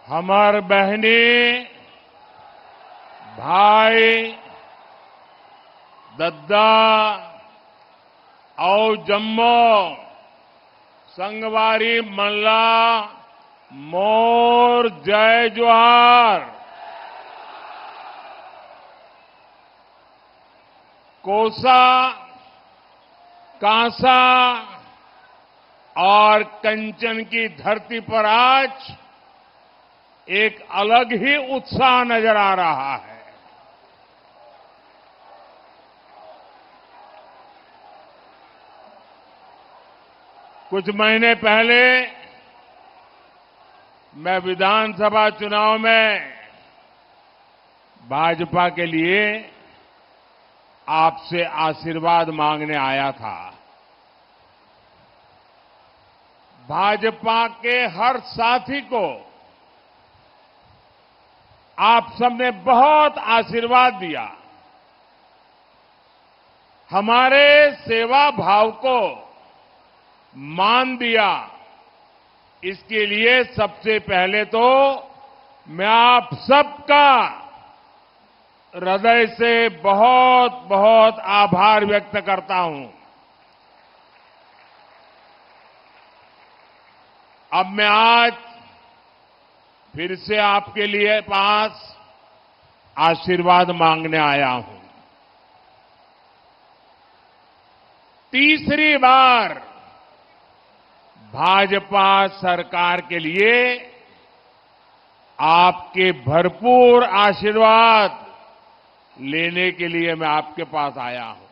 हमार बहनी भाई दद्दा और जम्मो संगवारी मल्ला मोर जय जोहार। कोसा, कांसा और कंचन की धरती पर आज एक अलग ही उत्साह नजर आ रहा है। कुछ महीने पहले मैं विधानसभा चुनाव में भाजपा के लिए आपसे आशीर्वाद मांगने आया था। भाजपा के हर साथी को आप सबने बहुत आशीर्वाद दिया। हमारे सेवा भाव को मान दिया। इसके लिए सबसे पहले तो मैं आप सबका हृदय से बहुत बहुत आभार व्यक्त करता हूं। अब मैं आज फिर से आपके लिए पास आशीर्वाद मांगने आया हूं। तीसरी बार भाजपा सरकार के लिए आपके भरपूर आशीर्वाद लेने के लिए मैं आपके पास आया हूं।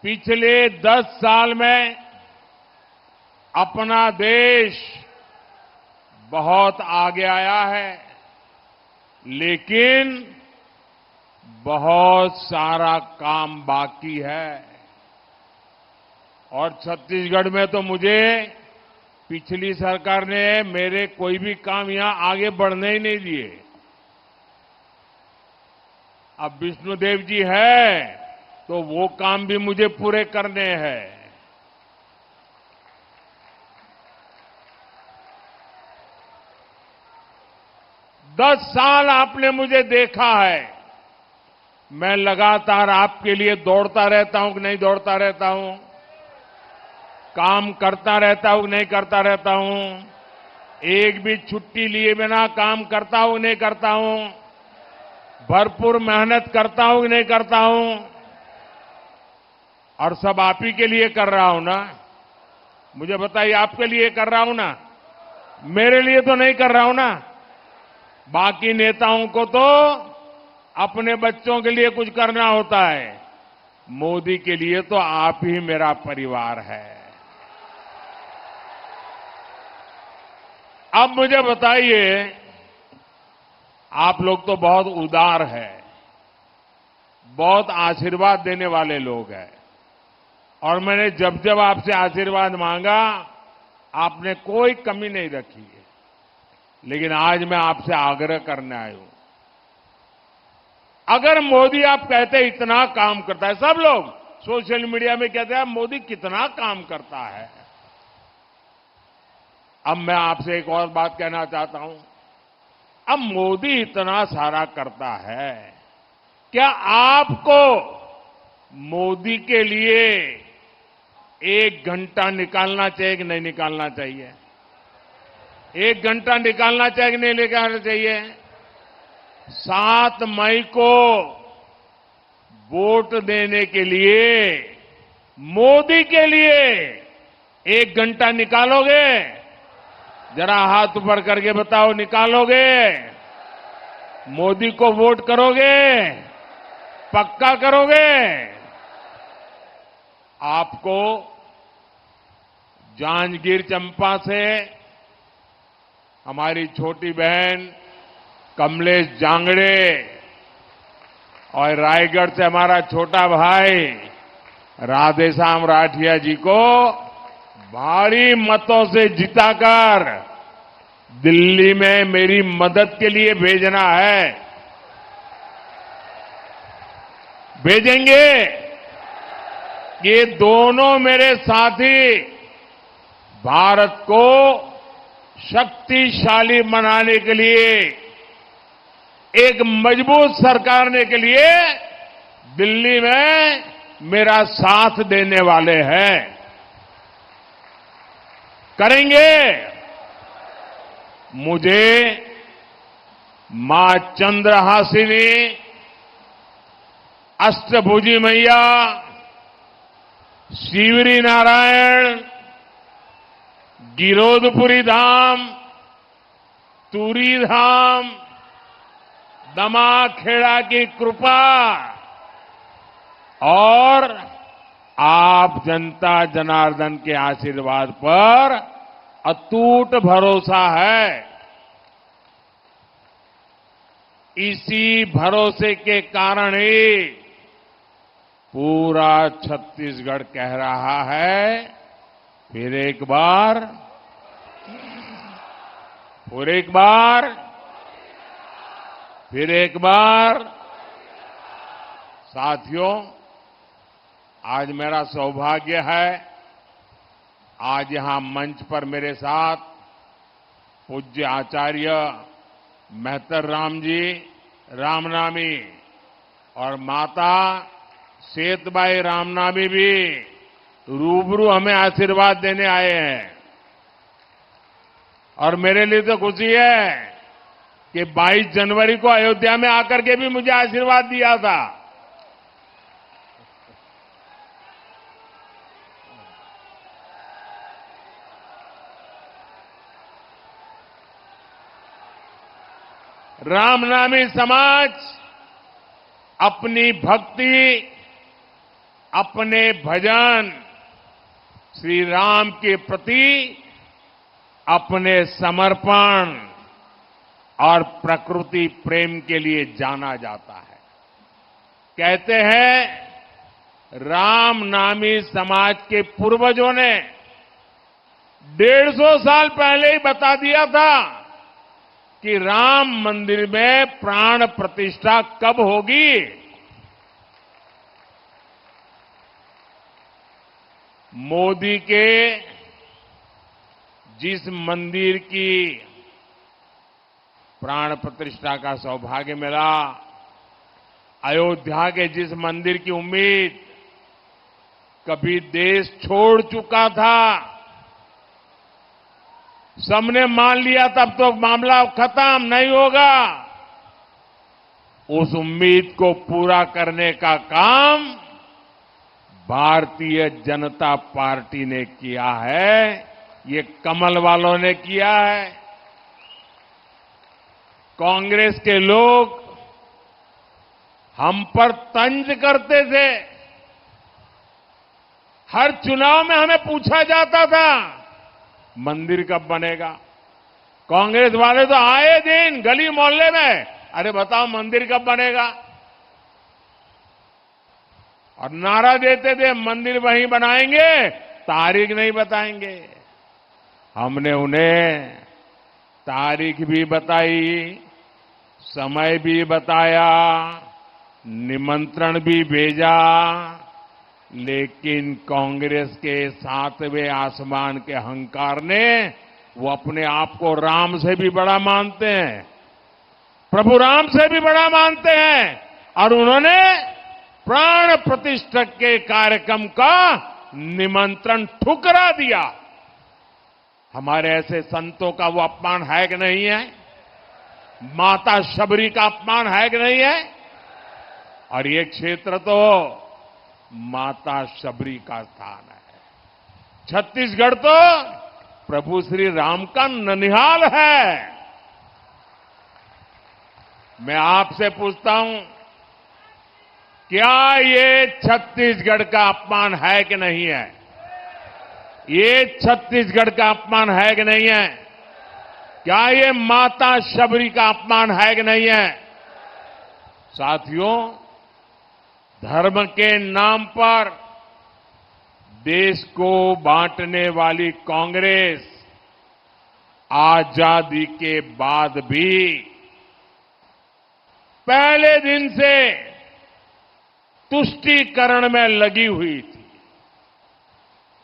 पिछले 10 साल में अपना देश बहुत आगे आया है, लेकिन बहुत सारा काम बाकी है। और छत्तीसगढ़ में तो मुझे पिछली सरकार ने मेरे कोई भी काम यहां आगे बढ़ने ही नहीं दिए। अब विष्णुदेव जी है तो वो काम भी मुझे पूरे करने हैं। 10 साल आपने मुझे देखा है। मैं लगातार आपके लिए दौड़ता रहता हूं कि नहीं दौड़ता रहता हूं, काम करता रहता हूं कि नहीं करता रहता हूं, एक भी छुट्टी लिए बिना काम करता हूं नहीं करता हूं, भरपूर मेहनत करता हूं कि नहीं करता हूं। और सब आप ही के लिए कर रहा हूं ना। मुझे बताइए, आपके लिए कर रहा हूं ना, मेरे लिए तो नहीं कर रहा हूं ना। बाकी नेताओं को तो अपने बच्चों के लिए कुछ करना होता है, मोदी के लिए तो आप ही मेरा परिवार है। अब मुझे बताइए, आप लोग तो बहुत उदार हैं, बहुत आशीर्वाद देने वाले लोग हैं, और मैंने जब जब आपसे आशीर्वाद मांगा आपने कोई कमी नहीं रखी है। लेकिन आज मैं आपसे आग्रह करने आया हूं, अगर मोदी आप कहते इतना काम करता है, सब लोग सोशल मीडिया में कहते हैं मोदी कितना काम करता है। अब मैं आपसे एक और बात कहना चाहता हूं। अब मोदी इतना सारा करता है, क्या आपको मोदी के लिए 1 घंटा निकालना चाहिए कि नहीं निकालना चाहिए? 1 घंटा निकालना चाहिए कि नहीं निकालना चाहिए? 7 मई को वोट देने के लिए मोदी के लिए 1 घंटा निकालोगे? जरा हाथ ऊपर करके बताओ, निकालोगे? मोदी को वोट करोगे? पक्का करोगे? आपको जांजगीर चंपा से हमारी छोटी बहन कमलेश जांगड़े और रायगढ़ से हमारा छोटा भाई राधेश्याम राठिया जी को भारी मतों से जिताकर दिल्ली में मेरी मदद के लिए भेजना है। भेजेंगे? ये दोनों मेरे साथी भारत को शक्तिशाली बनाने के लिए, एक मजबूत सरकार करने के लिए दिल्ली में मेरा साथ देने वाले हैं। करेंगे। मुझे मां चंद्रहासिनी, अष्टभुजी मैया, शिवरी नारायण, गिरोधपुरी धाम, तुरी धाम, दमाखेड़ा की कृपा और आप जनता जनार्दन के आशीर्वाद पर अटूट भरोसा है। इसी भरोसे के कारण ही पूरा छत्तीसगढ़ कह रहा है, फिर एक बार, फिर एक बार। साथियों, आज मेरा सौभाग्य है, आज यहां मंच पर मेरे साथ पूज्य आचार्य मेहतर राम जी रामनामी और माता सेतबाई रामनामी भी रूबरू हमें आशीर्वाद देने आए हैं। और मेरे लिए तो खुशी है कि 22 जनवरी को अयोध्या में आकर के भी मुझे आशीर्वाद दिया था। रामनामी समाज अपनी भक्ति, अपने भजन, श्री राम के प्रति अपने समर्पण और प्रकृति प्रेम के लिए जाना जाता है। कहते हैं, रामनामी समाज के पूर्वजों ने 150 साल पहले ही बता दिया था कि राम मंदिर में प्राण प्रतिष्ठा कब होगी। मोदी के जिस मंदिर की प्राण प्रतिष्ठा का सौभाग्य मिला, अयोध्या के जिस मंदिर की उम्मीद कभी देश छोड़ चुका था, सबने मान लिया तब तो मामला खत्म नहीं होगा, उस उम्मीद को पूरा करने का काम भारतीय जनता पार्टी ने किया है। ये कमल वालों ने किया है। कांग्रेस के लोग हम पर तंज करते थे। हर चुनाव में हमें पूछा जाता था, मंदिर कब बनेगा। कांग्रेस वाले तो आए दिन गली मोहल्ले में, अरे बताओ मंदिर कब बनेगा। और नारा देते थे, मंदिर वहीं बनाएंगे, तारीख नहीं बताएंगे। हमने उन्हें तारीख भी बताई, समय भी बताया, निमंत्रण भी भेजा, लेकिन कांग्रेस के 7वें आसमान के अहंकार ने, वो अपने आप को राम से भी बड़ा मानते हैं, प्रभु राम से भी बड़ा मानते हैं, और उन्होंने प्राण प्रतिष्ठा के कार्यक्रम का निमंत्रण ठुकरा दिया। हमारे ऐसे संतों का वो अपमान है कि नहीं है? माता शबरी का अपमान है कि नहीं है? और ये क्षेत्र तो माता शबरी का स्थान है। छत्तीसगढ़ तो प्रभु श्री राम का ननिहाल है। मैं आपसे पूछता हूं, क्या ये छत्तीसगढ़ का अपमान है कि नहीं है? ये छत्तीसगढ़ का अपमान है कि नहीं है? क्या ये माता शबरी का अपमान है कि नहीं है? साथियों, धर्म के नाम पर देश को बांटने वाली कांग्रेस आजादी के बाद भी पहले दिन से तुष्टीकरण में लगी हुई थी।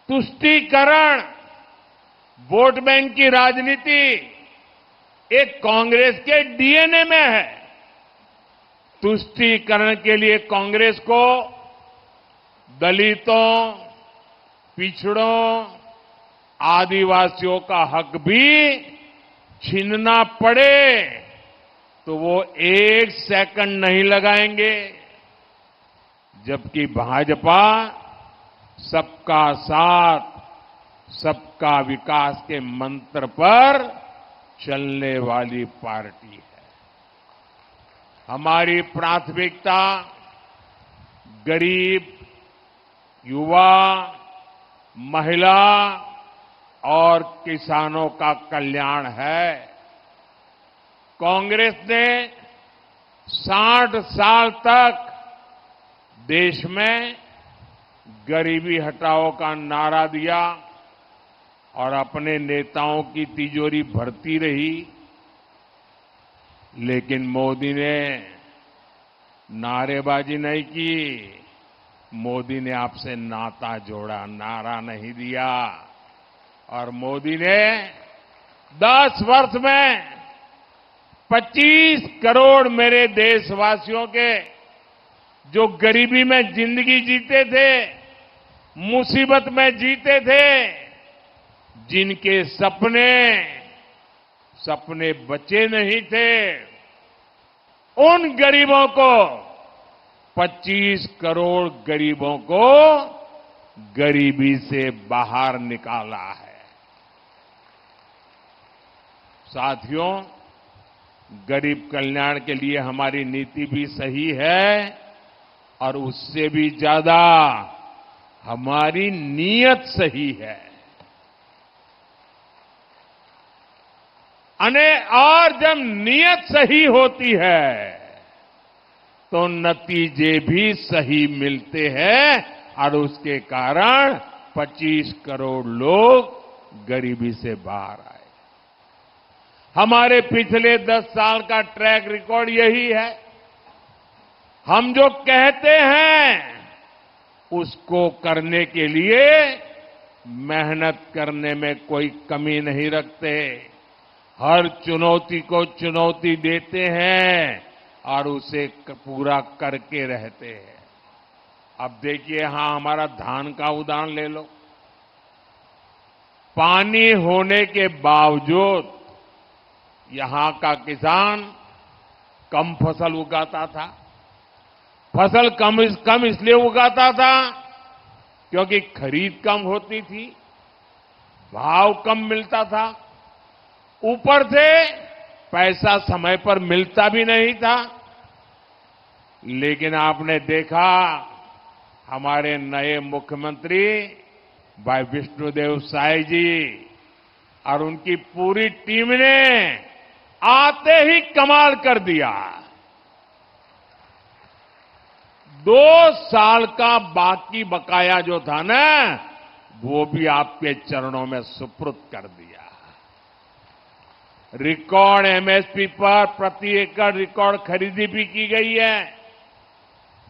तुष्टीकरण, वोट बैंक की राजनीति एक कांग्रेस के डीएनए में है। तुष्टीकरण के लिए कांग्रेस को दलितों, पिछड़ों, आदिवासियों का हक भी छीनना पड़े तो वो एक सेकंड नहीं लगाएंगे, जबकि भाजपा सबका साथ, सबका विकास के मंत्र पर चलने वाली पार्टी है। हमारी प्राथमिकता गरीब, युवा, महिला और किसानों का कल्याण है। कांग्रेस ने 60 साल तक देश में गरीबी हटाओ का नारा दिया और अपने नेताओं की तिजोरी भरती रही, लेकिन मोदी ने नारेबाजी नहीं की। मोदी ने आपसे नाता जोड़ा, नारा नहीं दिया। और मोदी ने 10 वर्ष में 25 करोड़ मेरे देशवासियों के जो गरीबी में जिंदगी जीते थे, मुसीबत में जीते थे, जिनके सपने बचे नहीं थे, उन गरीबों को 25 करोड़ गरीबों को गरीबी से बाहर निकाला है। साथियों, गरीब कल्याण के लिए हमारी नीति भी सही है और उससे भी ज्यादा हमारी नीयत सही है। और जब नीयत सही होती है तो नतीजे भी सही मिलते हैं और उसके कारण 25 करोड़ लोग गरीबी से बाहर आए। हमारे पिछले 10 साल का ट्रैक रिकॉर्ड यही है। हम जो कहते हैं उसको करने के लिए मेहनत करने में कोई कमी नहीं रखते। हर चुनौती को चुनौती देते हैं और उसे पूरा करके रहते हैं। अब देखिए, यहां हमारा धान का उदाहरण ले लो। पानी होने के बावजूद यहां का किसान कम फसल उगाता था। फसल कम इसलिए उगाता था क्योंकि खरीद कम होती थी, भाव कम मिलता था, ऊपर से पैसा समय पर मिलता भी नहीं था। लेकिन आपने देखा, हमारे नए मुख्यमंत्री भाई विष्णुदेव साय जी और उनकी पूरी टीम ने आते ही कमाल कर दिया। 2 साल का बाकी बकाया जो था ना, वो भी आपके चरणों में सुपुर्द कर दिया। रिकॉर्ड एमएसपी पर प्रति एकड़ रिकॉर्ड खरीदी भी की गई है।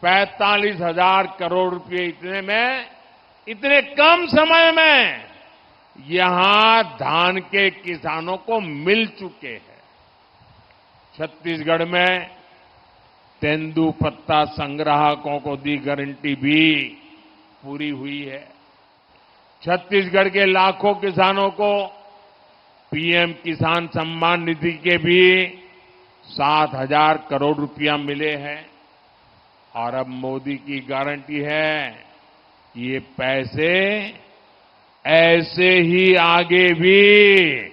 45,000 करोड़ रुपए इतने कम समय में यहां धान के किसानों को मिल चुके हैं। छत्तीसगढ़ में तेंदुपत्ता संग्राहकों को दी गारंटी भी पूरी हुई है। छत्तीसगढ़ के लाखों किसानों को पीएम किसान सम्मान निधि के भी 7,000 करोड़ रुपया मिले हैं। और अब मोदी की गारंटी है, ये पैसे ऐसे ही आगे भी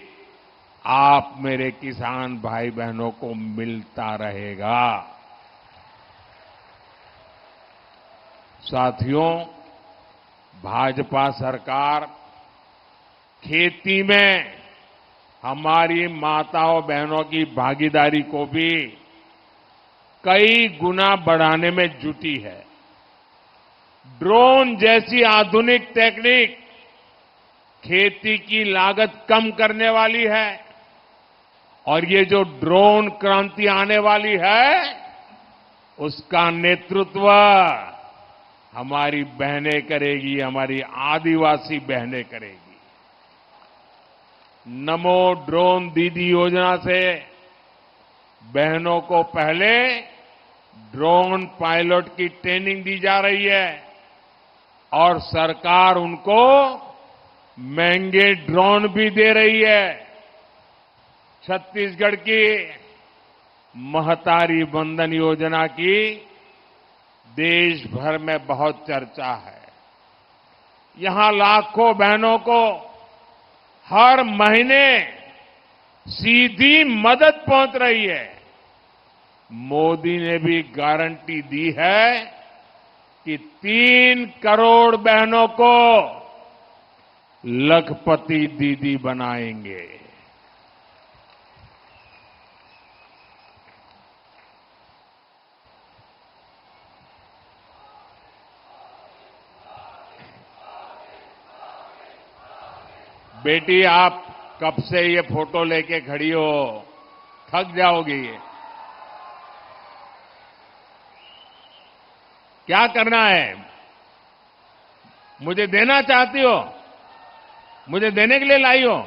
आप मेरे किसान भाई बहनों को मिलता रहेगा। साथियों, भाजपा सरकार खेती में हमारी माताओं बहनों की भागीदारी को भी कई गुना बढ़ाने में जुटी है। ड्रोन जैसी आधुनिक टेक्निक खेती की लागत कम करने वाली है और ये जो ड्रोन क्रांति आने वाली है, उसका नेतृत्व हमारी बहनें करेगी, हमारी आदिवासी बहनें करेगी। नमो ड्रोन दीदी योजना से बहनों को पहले ड्रोन पायलट की ट्रेनिंग दी जा रही है और सरकार उनको महंगे ड्रोन भी दे रही है। छत्तीसगढ़ की महतारी वंदन योजना की देश भर में बहुत चर्चा है। यहां लाखों बहनों को हर महीने सीधी मदद पहुंच रही है। मोदी ने भी गारंटी दी है कि 3 करोड़ बहनों को लखपति दीदी बनाएंगे। बेटी, आप कब से ये फोटो लेके खड़ी हो, थक जाओगी। क्या करना है? मुझे देना चाहती हो? मुझे देने के लिए लाई हो?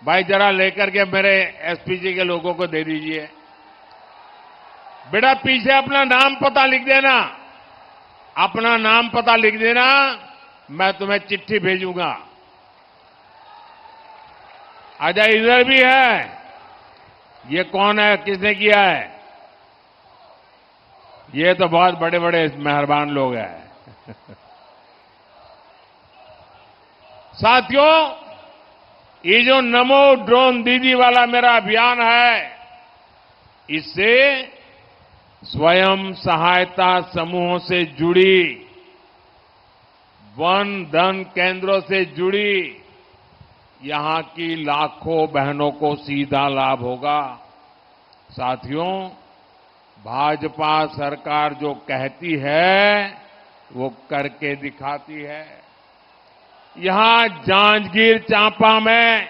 भाई जरा लेकर के मेरे एसपीजी के लोगों को दे दीजिए। बेटा पीछे अपना नाम पता लिख देना, अपना नाम पता लिख देना, मैं तुम्हें चिट्ठी भेजूंगा। आजा, इधर भी है। ये कौन है, किसने किया है? ये तो बहुत बड़े बड़े मेहरबान लोग हैं। साथियों, ये जो नमो ड्रोन दीदी वाला मेरा अभियान है, इससे स्वयं सहायता समूहों से जुड़ी, वन धन केंद्रों से जुड़ी यहां की लाखों बहनों को सीधा लाभ होगा। साथियों, भाजपा सरकार जो कहती है वो करके दिखाती है। यहां जांजगीर चांपा में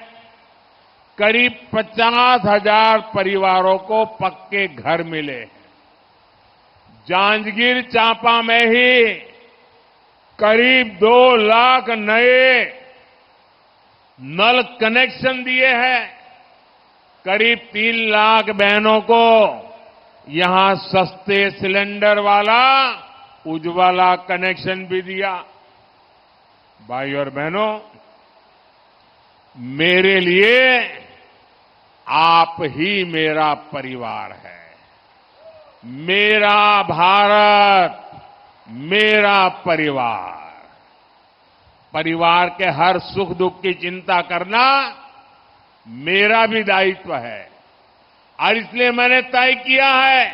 करीब 50,000 परिवारों को पक्के घर मिले। जांजगीर चांपा में ही करीब 2 लाख नए नल कनेक्शन दिए हैं। करीब 3 लाख बहनों को यहां सस्ते सिलेंडर वाला उज्ज्वला कनेक्शन भी दिया। भाई और बहनों, मेरे लिए आप ही मेरा परिवार है। मेरा भारत, मेरा परिवार। परिवार के हर सुख दुख की चिंता करना मेरा भी दायित्व है और इसलिए मैंने तय किया है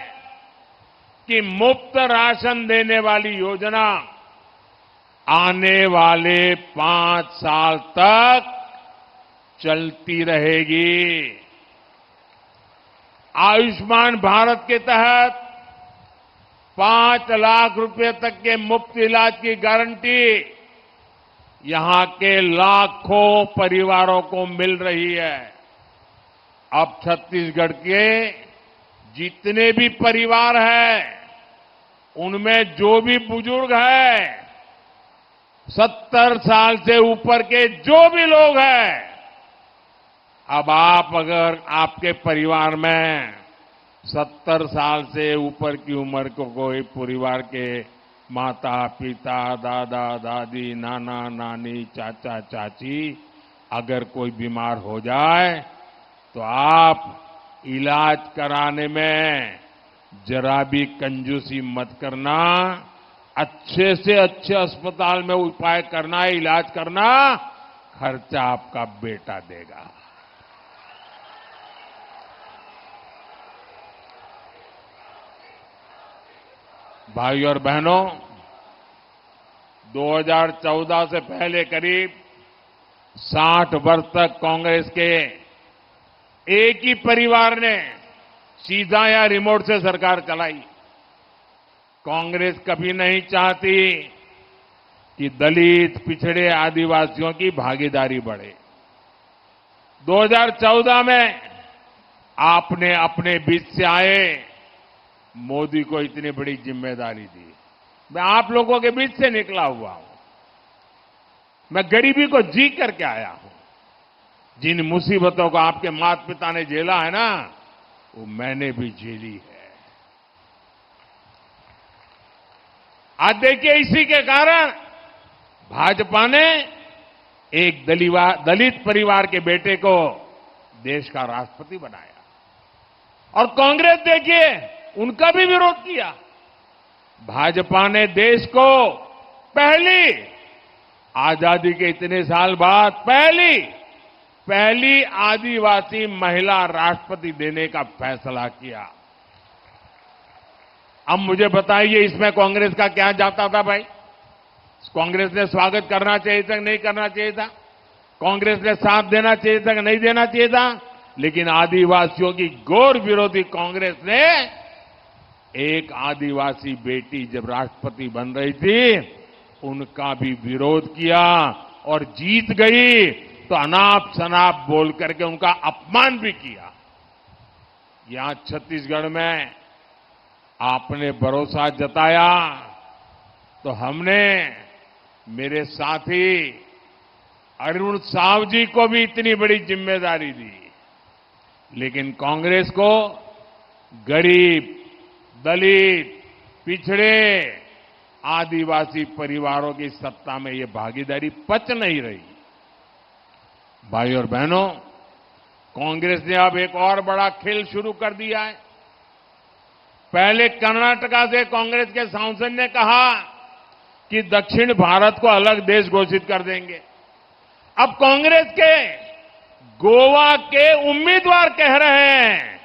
कि मुफ्त राशन देने वाली योजना आने वाले 5 साल तक चलती रहेगी। आयुष्मान भारत के तहत 5 लाख रुपए तक के मुफ्त इलाज की गारंटी यहां के लाखों परिवारों को मिल रही है। अब छत्तीसगढ़ के जितने भी परिवार हैं, उनमें जो भी बुजुर्ग हैं, 70 साल से ऊपर के जो भी लोग हैं, अब आप अगर आपके परिवार में 70 साल से ऊपर की उम्र को कोई परिवार के माता पिता, दादा दादी, नाना नानी, चाचा चाची अगर कोई बीमार हो जाए तो आप इलाज कराने में जरा भी कंजूसी मत करना। अच्छे से अच्छे अस्पताल में उपाय करना है, इलाज करना, खर्चा आपका बेटा देगा। भाई और बहनों, 2014 से पहले करीब 60 वर्ष तक कांग्रेस के एक ही परिवार ने सीधा या रिमोट से सरकार चलाई। कांग्रेस कभी नहीं चाहती कि दलित, पिछड़े, आदिवासियों की भागीदारी बढ़े। 2014 में आपने अपने बीच से आए मोदी को इतनी बड़ी जिम्मेदारी दी। मैं आप लोगों के बीच से निकला हुआ हूं। मैं गरीबी को जी करके आया हूं। जिन मुसीबतों को आपके माता पिता ने झेला है ना, वो मैंने भी झेली है। आज देखिए, इसी के कारण भाजपा ने एक दलित परिवार के बेटे को देश का राष्ट्रपति बनाया, और कांग्रेस देखिए उनका भी विरोध किया। भाजपा ने देश को पहली, आजादी के इतने साल बाद पहली आदिवासी महिला राष्ट्रपति देने का फैसला किया। अब मुझे बताइए, इसमें कांग्रेस का क्या जाता था भाई? कांग्रेस ने स्वागत करना चाहिए था कि नहीं करना चाहिए था? कांग्रेस ने साथ देना चाहिए था कि नहीं देना चाहिए था? लेकिन आदिवासियों की घोर विरोधी कांग्रेस ने एक आदिवासी बेटी जब राष्ट्रपति बन रही थी, उनका भी विरोध किया और जीत गई तो अनाप शनाप बोल करके उनका अपमान भी किया। यहां छत्तीसगढ़ में आपने भरोसा जताया तो हमने मेरे साथी अरुण साव जी को भी इतनी बड़ी जिम्मेदारी दी। लेकिन कांग्रेस को गरीब, दलित, पिछड़े, आदिवासी परिवारों की सत्ता में ये भागीदारी पच नहीं रही। भाई और बहनों, कांग्रेस ने अब एक और बड़ा खेल शुरू कर दिया है। पहले कर्नाटका से कांग्रेस के सांसद ने कहा कि दक्षिण भारत को अलग देश घोषित कर देंगे। अब कांग्रेस के गोवा के उम्मीदवार कह रहे हैं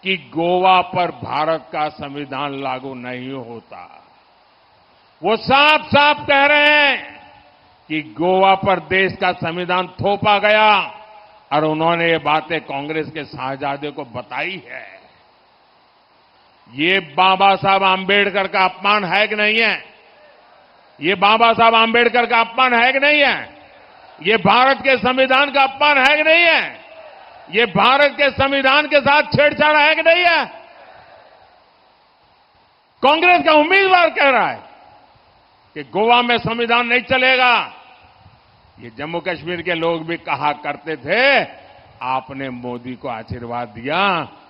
कि गोवा पर भारत का संविधान लागू नहीं होता। वो साफ साफ कह रहे हैं कि गोवा पर देश का संविधान थोपा गया, और उन्होंने ये बातें कांग्रेस के साहबजादे को बताई है। ये बाबा साहब आंबेडकर का अपमान है कि नहीं है? ये बाबा साहब आंबेडकर का अपमान है कि नहीं है? ये भारत के संविधान का अपमान है कि नहीं है? ये भारत के संविधान के साथ छेड़छाड़ है कि नहीं है? कांग्रेस का उम्मीदवार कह रहा है कि गोवा में संविधान नहीं चलेगा। ये जम्मू कश्मीर के लोग भी कहा करते थे, आपने मोदी को आशीर्वाद दिया,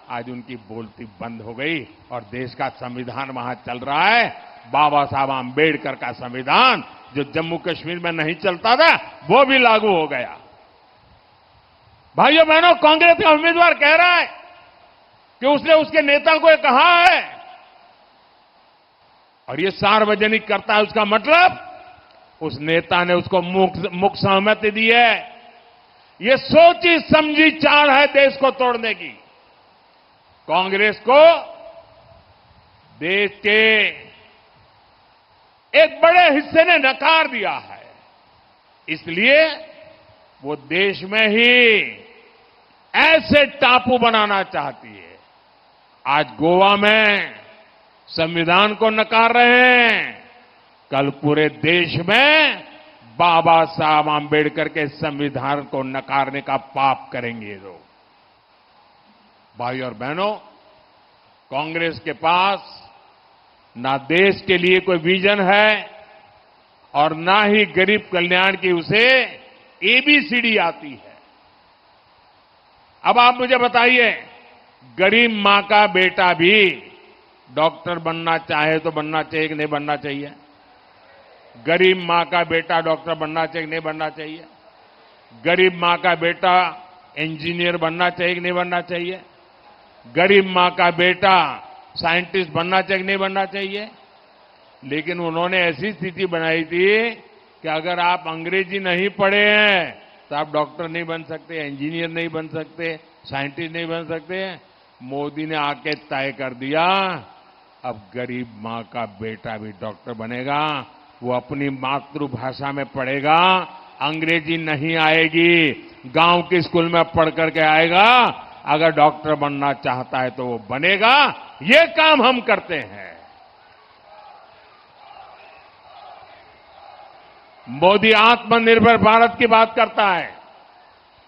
आज उनकी बोलती बंद हो गई और देश का संविधान वहां चल रहा है। बाबा साहब आंबेडकर का संविधान जो जम्मू कश्मीर में नहीं चलता था, वो भी लागू हो गया। भाइयों बहनों, कांग्रेस का उम्मीदवार कह रहा है कि उसने उसके नेता को कहा है, और ये सार्वजनिक करता है। उसका मतलब उस नेता ने उसको मुख सहमति दी है। ये सोची समझी चाल है देश को तोड़ने की। कांग्रेस को देश के एक बड़े हिस्से ने नकार दिया है, इसलिए वो देश में ही ऐसे टापू बनाना चाहती है। आज गोवा में संविधान को नकार रहे हैं, कल पूरे देश में बाबा साहब आंबेडकर के संविधान को नकारने का पाप करेंगे लोग। भाई और बहनों, कांग्रेस के पास ना देश के लिए कोई विजन है और ना ही गरीब कल्याण की उसे एबीसीडी आती है। अब आप मुझे बताइए, गरीब मां का बेटा भी डॉक्टर बनना चाहे तो बनना चाहिए कि नहीं बनना चाहिए? गरीब मां का बेटा डॉक्टर बनना चाहिए कि नहीं बनना चाहिए? गरीब मां का बेटा इंजीनियर बनना चाहिए कि नहीं बनना चाहिए? गरीब मां का बेटा साइंटिस्ट बनना चाहिए कि नहीं बनना चाहिए? लेकिन उन्होंने ऐसी स्थिति बनाई थी कि अगर आप अंग्रेजी नहीं पढ़े हैं तो आप डॉक्टर नहीं बन सकते, इंजीनियर नहीं बन सकते, साइंटिस्ट नहीं बन सकते। मोदी ने आके तय कर दिया, अब गरीब मां का बेटा भी डॉक्टर बनेगा। वो अपनी मातृभाषा में पढ़ेगा, अंग्रेजी नहीं आएगी, गांव के स्कूल में पढ़ करके आएगा। अगर डॉक्टर बनना चाहता है तो वो बनेगा। ये काम हम करते हैं। मोदी आत्मनिर्भर भारत की बात करता है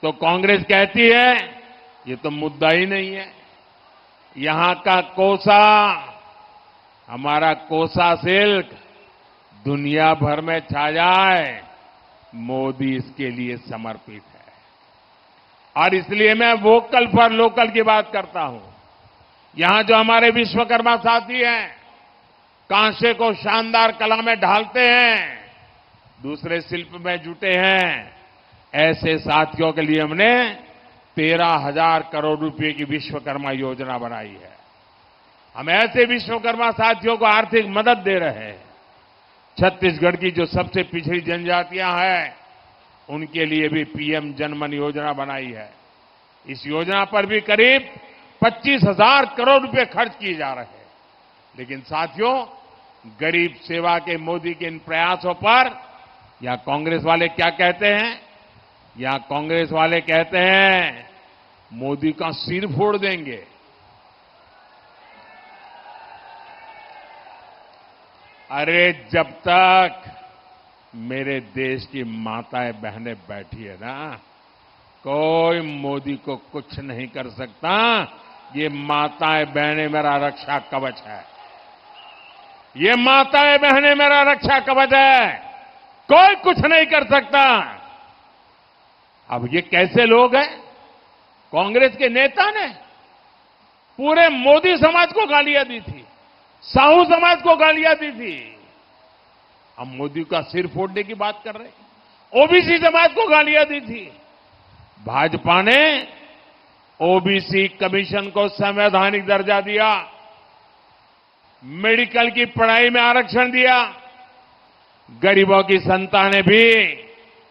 तो कांग्रेस कहती है ये तो मुद्दा ही नहीं है। यहां का कोसा, हमारा कोसा सिल्क दुनिया भर में छा जाए, मोदी इसके लिए समर्पित है। और इसलिए मैं वोकल फॉर लोकल की बात करता हूं। यहां जो हमारे विश्वकर्मा साथी हैं, कांसे को शानदार कला में ढालते हैं, दूसरे शिल्प में जुटे हैं, ऐसे साथियों के लिए हमने 13,000 करोड़ रुपए की विश्वकर्मा योजना बनाई है। हम ऐसे विश्वकर्मा साथियों को आर्थिक मदद दे रहे हैं। छत्तीसगढ़ की जो सबसे पिछड़ी जनजातियां हैं, उनके लिए भी पीएम जनमन योजना बनाई है। इस योजना पर भी करीब 25,000 करोड़ रुपए खर्च किए जा रहे हैं। लेकिन साथियों, गरीब सेवा के मोदी के इन प्रयासों पर यहां कांग्रेस वाले क्या कहते हैं? यहां कांग्रेस वाले कहते हैं मोदी का सिर फोड़ देंगे। अरे जब तक मेरे देश की माताएं बहनें बैठी है ना, कोई मोदी को कुछ नहीं कर सकता। ये माताएं बहनें मेरा रक्षा कवच है। ये माताएं बहनें मेरा रक्षा कवच है। कोई कुछ नहीं कर सकता। अब ये कैसे लोग हैं? कांग्रेस के नेता ने पूरे मोदी समाज को गालियां दी थी, साहू समाज को गालियां दी थी। अब मोदी का सिर फोड़ने की बात कर रहे। ओबीसी समाज को गालियां दी थी। भाजपा ने ओबीसी कमीशन को संवैधानिक दर्जा दिया, मेडिकल की पढ़ाई में आरक्षण दिया, गरीबों की संतानें भी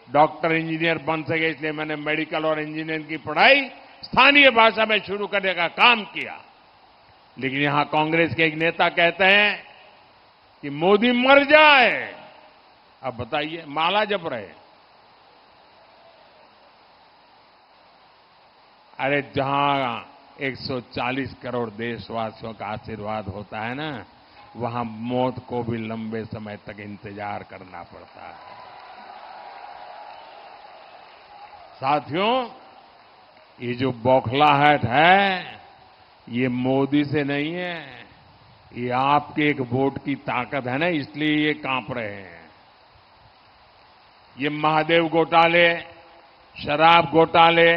डॉक्टर इंजीनियर बन सके, इसलिए मैंने मेडिकल और इंजीनियरिंग की पढ़ाई स्थानीय भाषा में शुरू करने का काम किया। लेकिन यहां कांग्रेस के एक नेता कहते हैं कि मोदी मर जाए। अब बताइए, माला जप रहे। अरे जहां 140 करोड़ देशवासियों का आशीर्वाद होता है ना, वहां मौत को भी लंबे समय तक इंतजार करना पड़ता है। साथियों, ये जो बौखलाहट है, ये मोदी से नहीं है, ये आपके एक वोट की ताकत है ना, इसलिए ये कांप रहे हैं। ये महादेव घोटाले, शराब घोटाले,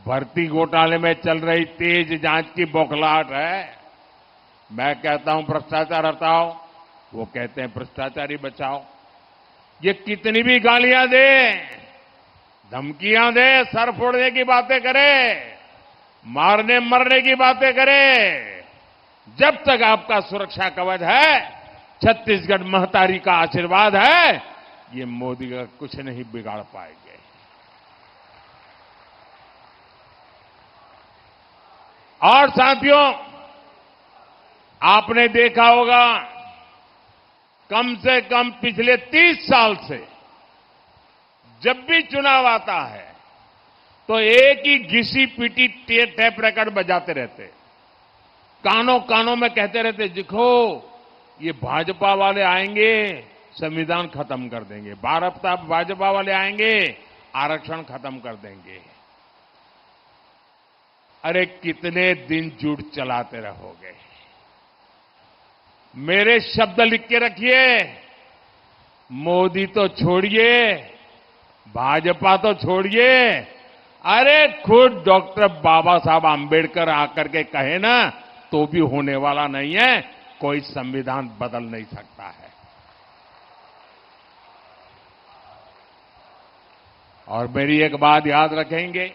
भर्ती घोटाले में चल रही तेज जांच की बौखलाहट है। मैं कहता हूं भ्रष्टाचार हटाओ, वो कहते हैं भ्रष्टाचारी बचाओ। ये कितनी भी गालियां दे, धमकियां दे, सर फोड़ने की बातें करे, मारने मरने की बातें करे, जब तक आपका सुरक्षा कवच है, छत्तीसगढ़ महतारी का आशीर्वाद है, ये मोदी का कुछ नहीं बिगाड़ पाएंगे। और साथियों, आपने देखा होगा, कम से कम पिछले 30 साल से जब भी चुनाव आता है तो एक ही घिसी पीटी टेप रिकॉर्ड बजाते रहते, कानों कानों में कहते रहते, देखो ये भाजपा वाले आएंगे संविधान खत्म कर देंगे, भाजपा वाले आएंगे आरक्षण खत्म कर देंगे। अरे कितने दिन झूठ चलाते रहोगे? मेरे शब्द लिख के रखिए, मोदी तो छोड़िए, भाजपा तो छोड़िए, अरे खुद डॉक्टर बाबा साहब आंबेडकर आकर के कहे ना, तो भी होने वाला नहीं है। कोई संविधान बदल नहीं सकता है। और मेरी एक बात याद रखेंगे,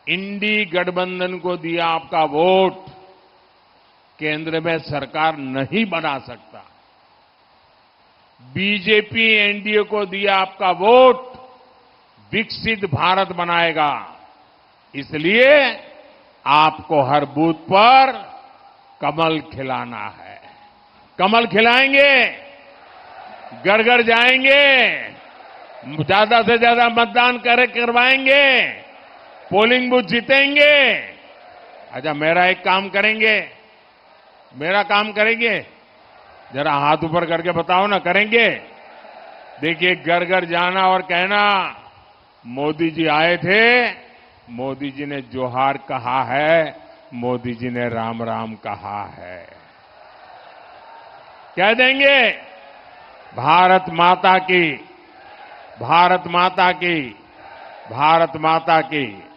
इंडी गठबंधन को दिया आपका वोट केंद्र में सरकार नहीं बना सकता। बीजेपी एनडीए को दिया आपका वोट विकसित भारत बनाएगा। इसलिए आपको हर बूथ पर कमल खिलाना है। कमल खिलाएंगे, घर घर जाएंगे, ज्यादा से ज्यादा मतदान करवाएंगे, पोलिंग बूथ जीतेंगे। अच्छा, मेरा एक काम करेंगे, मेरा काम करेंगे, जरा हाथ ऊपर करके बताओ ना, करेंगे? देखिए, घर घर जाना और कहना, मोदी जी आए थे, मोदी जी ने जोहार कहा है, मोदी जी ने राम राम कहा है। कह देंगे, भारत माता की, भारत माता की, भारत माता की